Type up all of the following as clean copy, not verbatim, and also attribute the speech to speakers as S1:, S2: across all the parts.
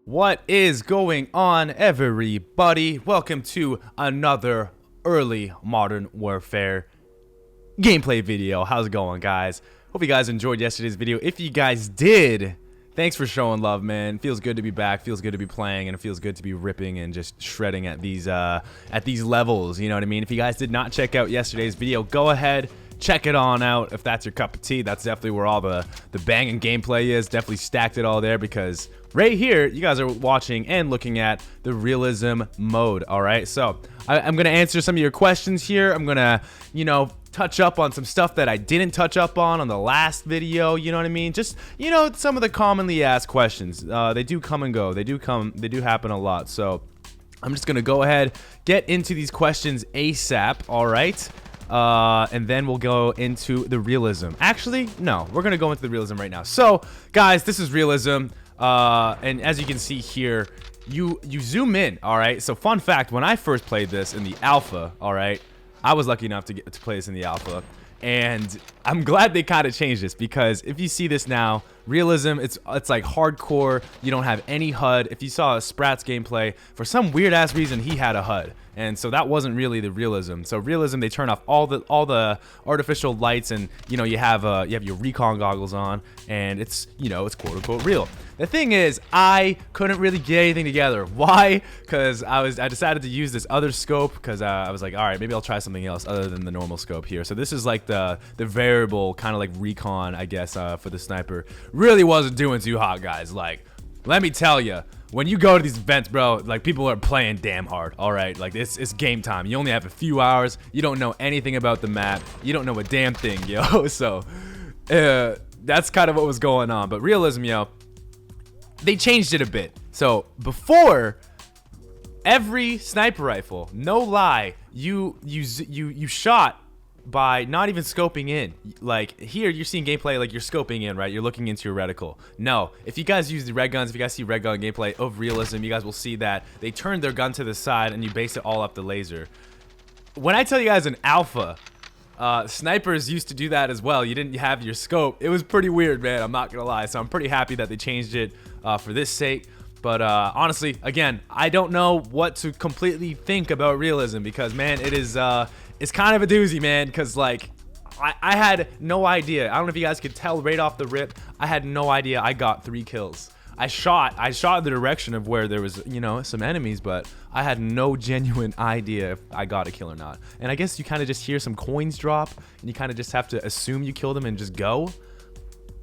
S1: What is going on, everybody? Welcome to another early Modern Warfare gameplay video. How's it going, guys? Hope you guys enjoyed yesterday's video. If you guys did, thanks for showing love, man. Feels good to be back, feels good to be playing, and it feels good to be ripping and just shredding at these levels, you know what I mean? If you guys did not check out yesterday's video, go ahead, check it on out. If that's your cup of tea, that's definitely where all the banging gameplay is. Definitely stacked it all there, because right here you guys are watching and looking at the realism mode. All right, so I'm gonna answer some of your questions here. I'm gonna, touch up on some stuff that I didn't touch up on the last video, you know what I mean? Just, some of the commonly asked questions. They do come and go. They do happen a lot. So I'm just gonna go ahead, get into these questions ASAP. All right. And then we'll go into the realism. Actually, no, we're gonna go into the realism right now. So guys, this is realism, and as you can see here, you zoom in. All right, so fun fact, when I first played this in the alpha, all right, I was lucky enough to play this in the alpha, and I'm glad they kind of changed this, because if you see this now, realism, it's like hardcore. You don't have any HUD. If you saw Sprat's gameplay, for some weird ass reason he had a HUD, and so that wasn't really the realism. So realism, they turn off all the artificial lights, and you have your recon goggles on, and it's it's quote unquote real. The thing is, I couldn't really get anything together. Why? Because I decided to use this other scope, because I was like, all right, maybe I'll try something else other than the normal scope here. So this is like the variable kind of like recon, I guess, for the sniper. Really wasn't doing too hot, guys. Like, let me tell you, when you go to these events, bro, like, people are playing damn hard. All right, like, it's game time. You only have a few hours. You don't know anything about the map. You don't know a damn thing, yo. So that's kind of what was going on. But realism, they changed it a bit. So before, every sniper rifle, no lie, you shot by not even scoping in. Like here, you're seeing gameplay like you're scoping in, right? You're looking into your reticle. No, if you guys use the red guns, if you guys see red gun gameplay of realism, you guys will see that they turned their gun to the side and you base it all up the laser. When I tell you guys in alpha, snipers used to do that as well. You didn't have your scope. It was pretty weird, man. I'm not gonna lie. So I'm pretty happy that they changed it for this sake. But honestly, again, I don't know what to completely think about realism, because man, it's kind of a doozy, man. Because like, I had no idea. I don't know if you guys could tell right off the rip. I had no idea I got 3 kills. I shot in the direction of where there was, some enemies, but I had no genuine idea if I got a kill or not. And I guess you kind of just hear some coins drop, and you kind of just have to assume you killed them and just go.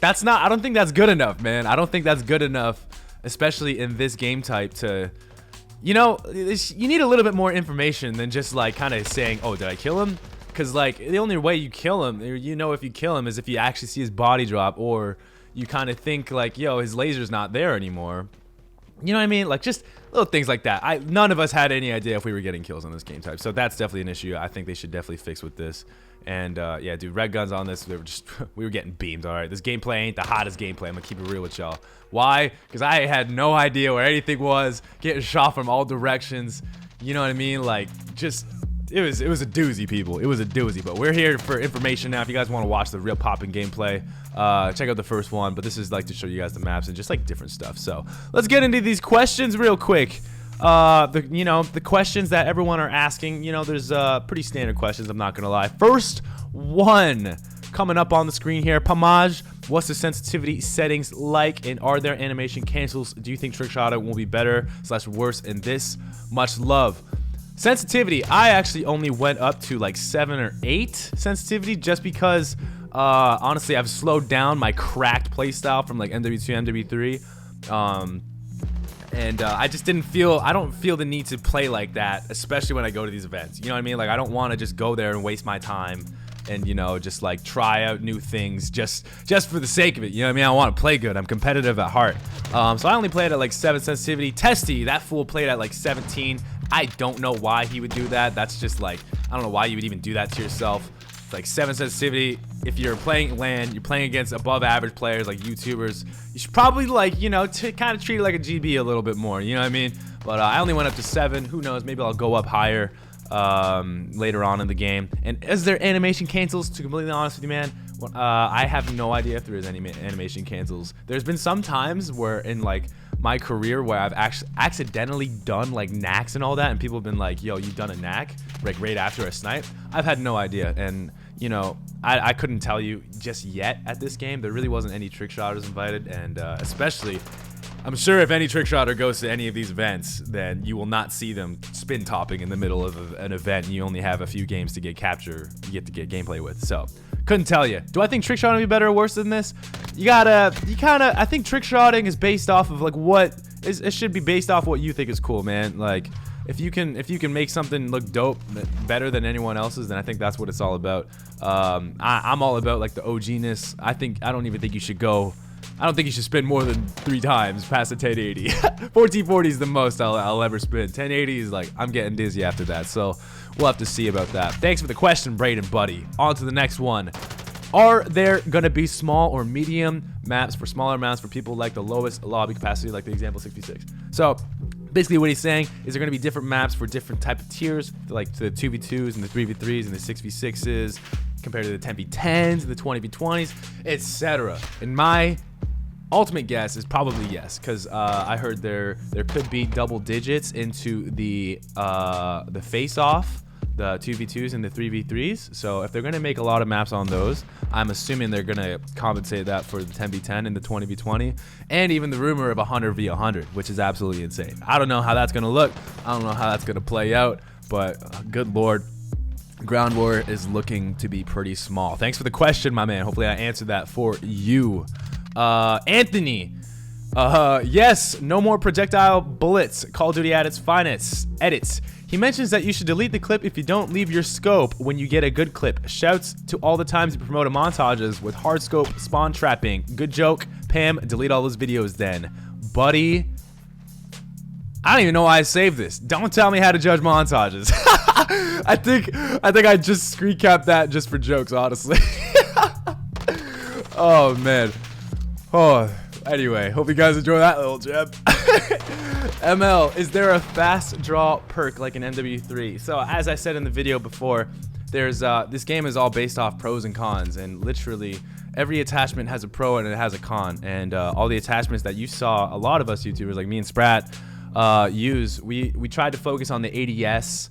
S1: I don't think that's good enough, man. I don't think that's good enough, especially in this game type, to, you need a little bit more information than just like kind of saying, oh, did I kill him? Because like, the only way you kill him, if you kill him, is if you actually see his body drop, or you kind of think like, yo, his laser's not there anymore. You know what I mean? Like, just little things like that. None of us had any idea if we were getting kills on this game type. So that's definitely an issue I think they should definitely fix with this. And yeah, dude, red guns on this, we were getting beamed. All right, this gameplay ain't the hottest gameplay. I'm gonna keep it real with y'all. Why? Because I had no idea where anything was, getting shot from all directions. You know what I mean? Like, just it was a doozy, people. It was a doozy. But we're here for information now. If you guys want to watch the real popping gameplay, check out the first one. But this is like to show you guys the maps and just like different stuff. So let's get into these questions real quick. The questions that everyone are asking, there's pretty standard questions, I'm not gonna lie. First one coming up on the screen here. Pamaj, what's the sensitivity settings like, and are there animation cancels? Do you think trickshot will be better / worse in this? Much love. Sensitivity, I actually only went up to like 7 or 8 sensitivity, just because honestly, I've slowed down my cracked playstyle from like MW2, MW3. And I just I don't feel the need to play like that, especially when I go to these events. You know what I mean? Like, I don't want to just go there and waste my time and, just like try out new things just for the sake of it. You know what I mean? I want to play good. I'm competitive at heart. So I only played at like 7 sensitivity. Testy, that fool played at like 17. I don't know why he would do that. That's just like, I don't know why you would even do that to yourself. It's like 7 sensitivity. If you're playing LAN, you're playing against above average players like YouTubers, you should probably like, to kind of treat it like a GB a little bit more, you know what I mean? But I only went up to 7. Who knows? Maybe I'll go up higher later on in the game. And is there animation cancels? To be completely honest with you, man, I have no idea if there is any animation cancels. There's been some times where in like my career where I've actually accidentally done like knacks and all that, and people have been like, yo, you've done a knack like right after a snipe. I've had no idea, and you know, I couldn't tell you just yet at this game. There really wasn't any trick shotters invited, and especially, I'm sure if any trick shotter goes to any of these events, then you will not see them spin topping in the middle of an event. And you only have a few games to get gameplay with. So couldn't tell you. Do I think trick shotting would be better or worse than this? I think trick shotting is based off of like it should be based off what you think is cool, man. Like if you can make something look dope better than anyone else's, then I think that's what it's all about. I'm all about like the OG-ness. I don't even think you should go. I don't think you should spin more than 3 times past the 1080. 1440 is the most I'll ever spin. 1080 is like, I'm getting dizzy after that. So we'll have to see about that. Thanks for the question, Braden, buddy. On to the next one. Are there going to be small or medium maps for smaller maps for people like the lowest lobby capacity, like the example 66? So basically what he's saying is there going to be different maps for different type of tiers, like the 2v2s and the 3v3s and the 6v6s compared to the 10v10s and the 20v20s, etc. In my ultimate guess is probably yes, because I heard there could be double digits into the face-off, the 2v2s and the 3v3s. So if they're going to make a lot of maps on those, I'm assuming they're going to compensate that for the 10v10 and the 20v20, and even the rumor of 100v100, which is absolutely insane. I don't know how that's going to look. I don't know how that's going to play out, but good lord, Ground War is looking to be pretty small. Thanks for the question, my man. Hopefully I answered that for you. Anthony, yes, no more projectile bullets. Call of Duty at its finest. Edits. He mentions that you should delete the clip if you don't leave your scope when you get a good clip. Shouts to all the times you promote montages with hard scope spawn trapping. Good joke. Pam, delete all those videos then. Buddy, I don't even know why I saved this. Don't tell me how to judge montages. I think I just screen capped that just for jokes, honestly. Oh man. Oh, anyway, hope you guys enjoy that little jab. ML, is there a fast draw perk like an MW3? So as I said in the video before, there's this game is all based off pros and cons, and literally every attachment has a pro and it has a con, and all the attachments that you saw a lot of us YouTubers like me and Sprat use, we tried to focus on the ADS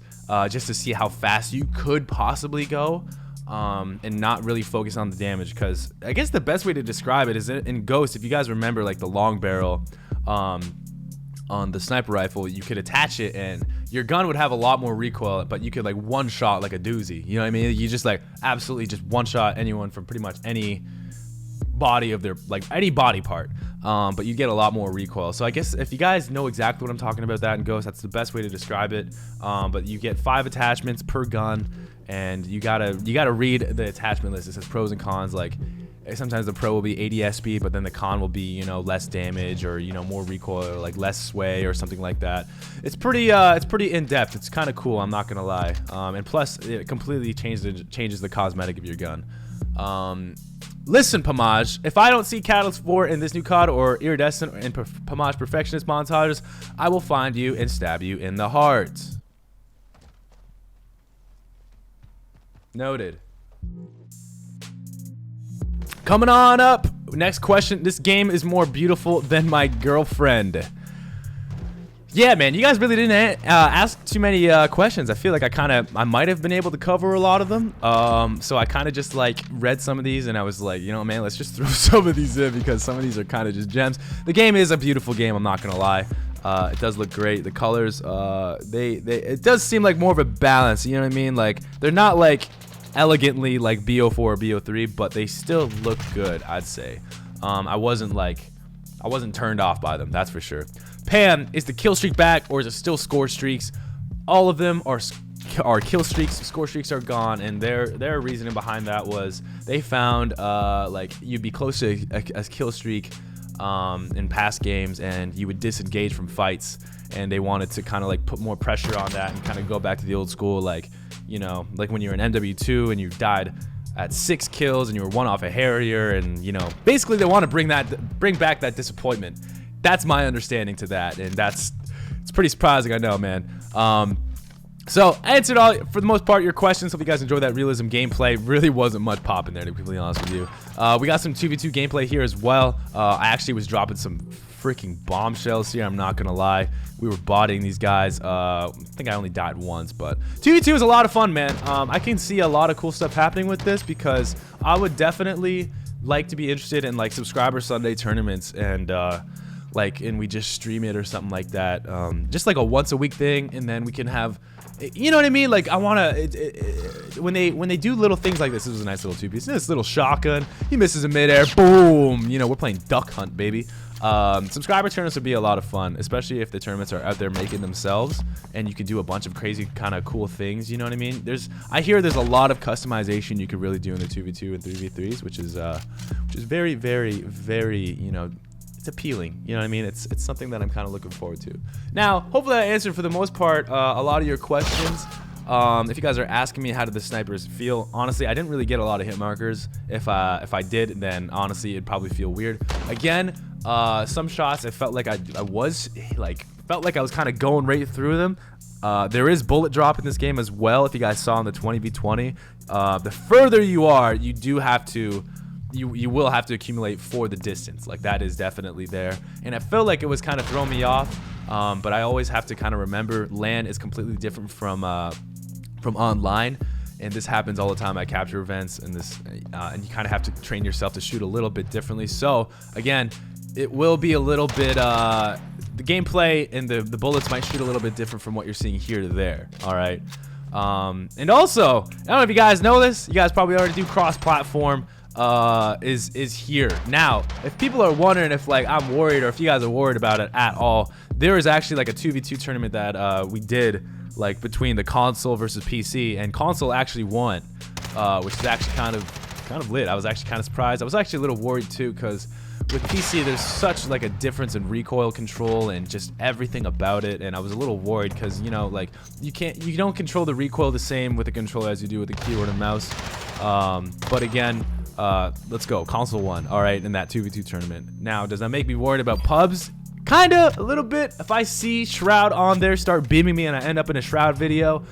S1: just to see how fast you could possibly go. And not really focus on the damage, because I guess the best way to describe it is in Ghost, if you guys remember like the long barrel on the sniper rifle, you could attach it and your gun would have a lot more recoil, but you could like one shot like a doozy, you know what I mean? You just like absolutely just one shot anyone from pretty much any body of their, like any body part, but you get a lot more recoil. So I guess if you guys know exactly what I'm talking about that in Ghost, that's the best way to describe it. But you get 5 attachments per gun, and you gotta read the attachment list. It says pros and cons. Like sometimes the pro will be ADS speed, but then the con will be, you know, less damage, or you know, more recoil, or like less sway or something like that. It's pretty in depth. It's kind of cool, I'm not gonna lie. And plus it completely changes the cosmetic of your gun. Listen, Pamaj, if I don't see Catalyst 4 in this new COD or Iridescent and Pamaj Perfectionist montages, I will find you and stab you in the heart. Noted. Coming on up. Next question. This game is more beautiful than my girlfriend. Yeah, man, you guys really didn't ask too many questions. I feel like I might have been able to cover a lot of them. So I kind of just like read some of these, and I was like, you know, man, let's just throw some of these in, because some of these are kind of just gems. The game is a beautiful game, I'm not gonna lie. It does look great. The colors, it does seem like more of a balance, you know what I mean? Like they're not like elegantly like BO4 or BO3, but they still look good, I'd say. I wasn't turned off by them, that's for sure. Pam, is the kill streak back, or is it still score streaks? All of them are kill streaks. Score streaks are gone, and their reasoning behind that was they found like you'd be close to a kill streak in past games, and you would disengage from fights, and they wanted to kind of like put more pressure on that and kind of go back to the old school, like, you know, like when you're in MW2 and you died at 6 kills and you were 1 off a Harrier, and you know, basically they want to bring back that disappointment. That's my understanding to that, and it's pretty surprising, I know, man. So I answered all, for the most part, your questions. Hope you guys enjoyed that Realism gameplay. Really wasn't much popping there, to be completely honest with you. We got some 2v2 gameplay here as well. I actually was dropping some freaking bombshells here. I'm not gonna lie. We were botting these guys. I think I only died once, but 2v2 is a lot of fun, man. I can see a lot of cool stuff happening with this because I would definitely like to be interested in like subscriber Sunday tournaments and and we just stream it or something like that. Just like a once a week thing, and then we can have, you know what I mean? Like I wanna when they do little things like this. This was a nice little 2-piece. This little shotgun. He misses in midair. Boom. You know, we're playing duck hunt, baby. Subscriber tournaments would be a lot of fun, especially if the tournaments are out there making themselves, and you can do a bunch of crazy kind of cool things. You know what I mean? I hear there's a lot of customization you could really do in the 2v2 and 3v3s, which is very, very, very, you know, it's appealing. You know what I mean? It's something that I'm kind of looking forward to. Now, hopefully I answered for the most part a lot of your questions. If you guys are asking me how did the snipers feel, honestly, I didn't really get a lot of hit markers. If I did, then honestly it'd probably feel weird. Again, some shots I felt like I was kind of going right through them. There is bullet drop in this game as well. If you guys saw in the 20v20, the further you are, you do have to. You will have to accumulate for the distance. Like that is definitely there, and I felt like it was kind of throwing me off. But I always have to kind of remember LAN is completely different from online, and this happens all the time at capture events, and and you kind of have to train yourself to shoot a little bit differently. So again, it will be a little bit the gameplay and the bullets might shoot a little bit different from what you're seeing here to there. All right. And also, I don't know if you guys know this, you guys probably already do cross-platform. Is here now. If people are wondering if like I'm worried, or if you guys are worried about it at all, there is actually like a 2v2 tournament that we did like between the console versus PC, and console actually won, which is actually kind of lit. I was actually kind of surprised. I was actually a little worried too, because with PC there's such like a difference in recoil control and just everything about it, and I was a little worried because, you know, like you don't control the recoil the same with the controller as you do with the keyboard and mouse. But again, let's go. Console won, all right, in that 2v2 tournament. Now, does that make me worried about pubs? Kinda, a little bit. If I see Shroud on there start beaming me and I end up in a Shroud video,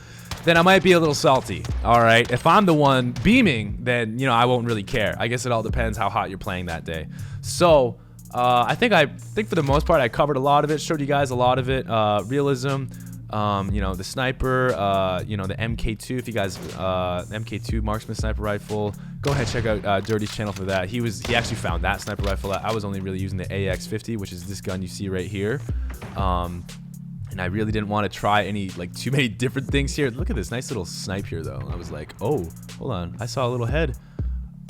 S1: then I might be a little salty, all right? If I'm the one beaming, then, you know, I won't really care. I guess it all depends how hot you're playing that day. So, I think for the most part, I covered a lot of it, showed you guys a lot of it. Realism, you know, the sniper, you know, the MK2. If you guys, MK2 marksman sniper rifle, go ahead, check out Dirty's channel for that. He actually found that sniper rifle. I was only really using the AX50, which is this gun you see right here. And I really didn't want to try too many different things here. Look at this nice little snipe here though. I was like, oh, hold on, I saw a little head.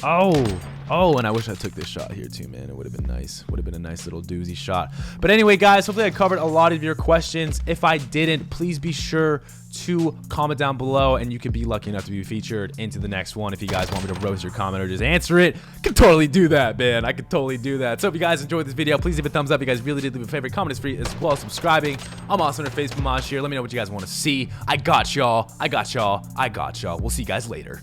S1: Oh, and I wish I took this shot here too, man. It would have been nice. Would have been a nice little doozy shot. But anyway, guys, hopefully I covered a lot of your questions. If I didn't, please be sure to comment down below, and you could be lucky enough to be featured into the next one. If you guys want me to roast your comment or just answer it, I can totally do that, man. I could totally do that. So if you guys enjoyed this video, please leave a thumbs up. If you guys really did, leave a favorite. Comment is free, as well as subscribing. I'm awesome on face Pamaj here. Let me know what you guys want to see. I got y'all. We'll see you guys later.